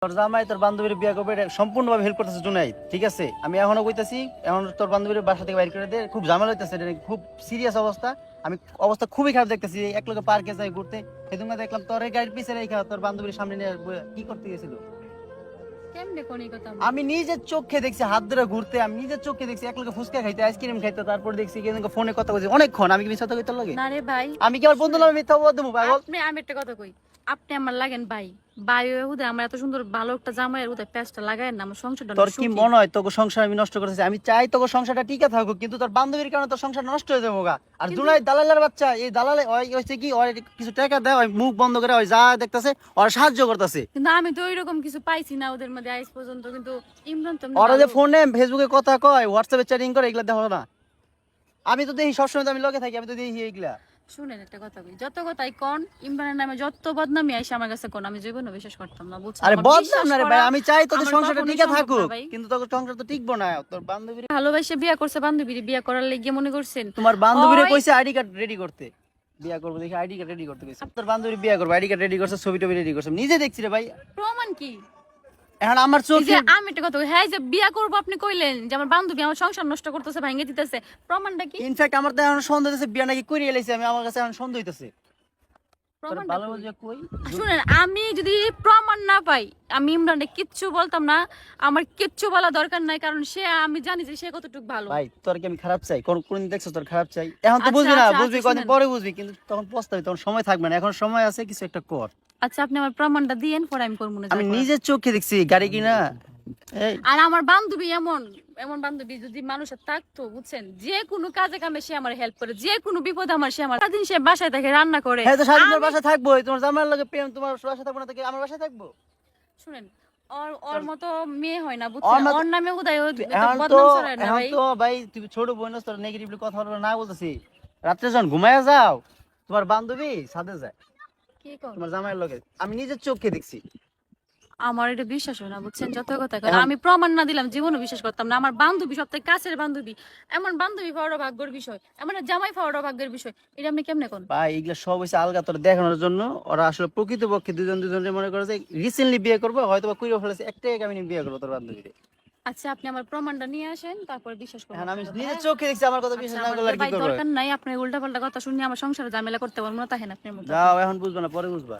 তোর জামাই তোর বান্ধবীর বিয়ে করবে এটা সম্পূর্ণভাবে হেল্প করতেছে জুনাইদ, ঠিক আছে? আমি এখনো কইতাছি, এখন তোর বান্ধবীর বাসা থেকে বাইর করে দে, খুব ঝামেলা হইতেছে, এটা খুব সিরিয়াস অবস্থা। আমি অবস্থা খুবই খারাপ দেখতেছি, এক লোকে পার্কে যাই ঘুরতে, সেদিন দেখলাম তোর গাড়ির পিছনে রেখা তোর বান্ধবীর সামনে নিয়ে কি করতে গেছিল। কেমনে কোন কথা? আমি নিজের চোখে দেখছি হাত ধরে ঘুরতে, আমি নিজের চোখে দেখছি এক লোকে ফুচকা খাইতে, আইসক্রিম খাইতে, তারপর দেখছি ফোনে কথা বলছি অনেকক্ষণ। আমি কি মিথ্যা কথা কইতে লাগে? না রে ভাই, আমি কি আমার বন্ধু নামে মিথ্যা বলতে দেবো পাগল? আমি একটা কথা কই, আপনি আমার লাগেন ভাই, ভাই হুদে আমরা এত সুন্দর ভালো একটা জামাইয়ের হুদে পেস্টটা লাগায় না আমার সংসারটা তোর কি মনে হয় তোকে সংসার আমি নষ্ট করতেছি? আমি চাই তোকে সংসারটা টিকে থাকুক, কিন্তু তোর বান্ধবীর কারণে তোর সংসার নষ্ট হয়ে যাবো গা। আর জুনাই দালালের বাচ্চা, এই দালালে ওই হচ্ছে কি, ওই কিছু টাকা দেয়, ওই মুখ বন্ধ করে ওই যা দেখতেছে ওর সাহায্য করতেছে। কিন্তু আমি তো ওইরকম কিছু পাইছি না ওদের মধ্যে আজ পর্যন্ত। কিন্তু ইমরান তো ওরা যে ফোনে ফেসবুকে কথা কয়, হোয়াটসঅ্যাপে চ্যাটিং করে, এগুলা দেখো না? আমি তো দেখি সবসময়, তো আমি লগে থাকি, আমি তো দেখি এইগুলা। শুনেন একটা কথা কই, যত কথাই কোন ইমরানের নামে যত বদনামি আইসা আমার কাছে কোন, আমি জীবনে বিশ্বাস করতাম না, বুঝছেন? আরে আমার বদনাম বিশ্বাস না রে করা ভাই, আমি চাই তোদের আমার সংসারটা কখনোই টিকে সম্ভব থাকুক, না ভাই। কিন্তু তোর সংসার তো টিকবো না। তোর বান্ধবীর ভালোবাসে বিয়ে করছে, বান্ধবীর বিয়ে করার লাগি মনে করছেন? তোমার বান্ধবীরে ওই কইছে আইডি কার্ড রেডি করতে, বিয়া করবো দেখি আইডি কার্ড রেডি করতে গেছে। তোর বান্ধবী বিয়া করবো, আইডি কার্ড রেডি করছে, ছবি টবি রেডি করছে, নিজে দেখছি রে ভাই। প্রমাণ কি? এখন আমার এই চোখে যে আমি একটা কথা কই, হ্যাঁ যে বিয়ে করবো আপনি কইলেন যে আমার বান্ধবী আমার সংসার নষ্ট করতেছে, ভাঙে দিতেছে, প্রমাণটা কি? ইনফ্যাক্ট আমার তো এখন সন্দেহ হইতেছে বিয়া নাকি করিয়ে এলাইছে। আমি আমার কাছে এখন সন্দেহ হইতেছে। তোর প্রমাণটা ভালো কই? বুঝে কই শুনেন, আমি যদি প্রমাণ না পাই আমি ইমরানকে কিচ্ছু বলতাম না, আমার কিচ্ছু বলা দরকার নাই, কারণ সে, আমি জানি যে সে কতটুকু ভালো। ভাই, তোর কি আমি খারাপ চাই? কোনদিন দেখছো তোর খারাপ চাই? এখন তো আচ্ছা, বুঝবি না, আচ্ছা, বুঝবি আচ্ছা, কদিন শুনেন। পরে বুঝবি, কিন্তু তখন পস্তাবি, তখন সময় থাকবে না। এখন সময় আছে, কিছু একটা কর। আচ্ছা আপনি আমার প্রমাণটা দিয়েন, পরে আমি করবো না যা আমি করার। নিজের চোখে দেখছি গাড়ি কিনা। এই আর আমার বান্ধবী এমন, এমন বান্ধবী যদি মানুষের থাকতো, বুঝছেন, যে কোনো কাজে কামে সে আমার হেল্প করে, যে কোনো বিপদ আমার, সে আমার সারাদিন সে বাসায় থাকে রান্না করে। হ্যাঁ, তো সারাদিন তোর আমি- বাসায় থাকবো, তোমার জামাইয়ের লগে প্রেম, তোমার বাসায় থাকবো না তো কি আমার বাসায় থাকবো? শুনেন, ওর মতো মেয়ে হয় না, ওর বুঝছেন? মতো- ওর নামে উদয় এখন তো বদনাম ছড়ায় না এখন ভাই। তো ভাই তুমি ছোট বোন, তোর নেগেটিভলি কথা বলবো না বলতেছি। রাত্রে যখন ঘুমায়া যাও, তোমার বান্ধবী সাথে যায় কি কর? তোমার জামাইয়ের লগে, আমি নিজের চোখে দেখছি। আমার এটা বিশ্বাস হয় না, বুঝছেন? যত কথা কয়, এখন আমি প্রমাণ না দিলাম জীবনও বিশ্বাস করতাম না। আমার বান্ধবী সবথেকে কাছের বান্ধবী, এমন বান্ধবী পাওয়াটা ভাগ্যের বিষয়, এমন জামাই পাওয়াটা ভাগ্যের বিষয়। এটা আপনি কেমনে কোন? ভাই এগুলো সব হয়েছে আলগা তোর দেখানোর জন্য। ওরা আসলে প্রকৃতপক্ষে দুজন দুজনের মনে করে যে রিসেন্টলি বিয়ে করবো, হয়তো বা কুড়িয়ে ফেলেছে, একটাই আমি বিয়ে করবো তোর বান্ধবীরে। আচ্ছা আপনি আমার প্রমাণটা নিয়ে আসেন, তারপর বিশ্বাস করবো এখন আমি আপনার কথা, নিজের হ্যাঁ? চোখে দেখছি, আমার কথা আচ্ছা, বিশ্বাস না আমার করলে আর কি ভাই করবো? দরকার নাই আপনার উল্টা পাল্টা কথা শুনে আমার সংসারে ঝামেলা করতে পারবো না, তাহেন আপনার মতো। যাও, এখন বুঝবা না, পরে বুঝবা।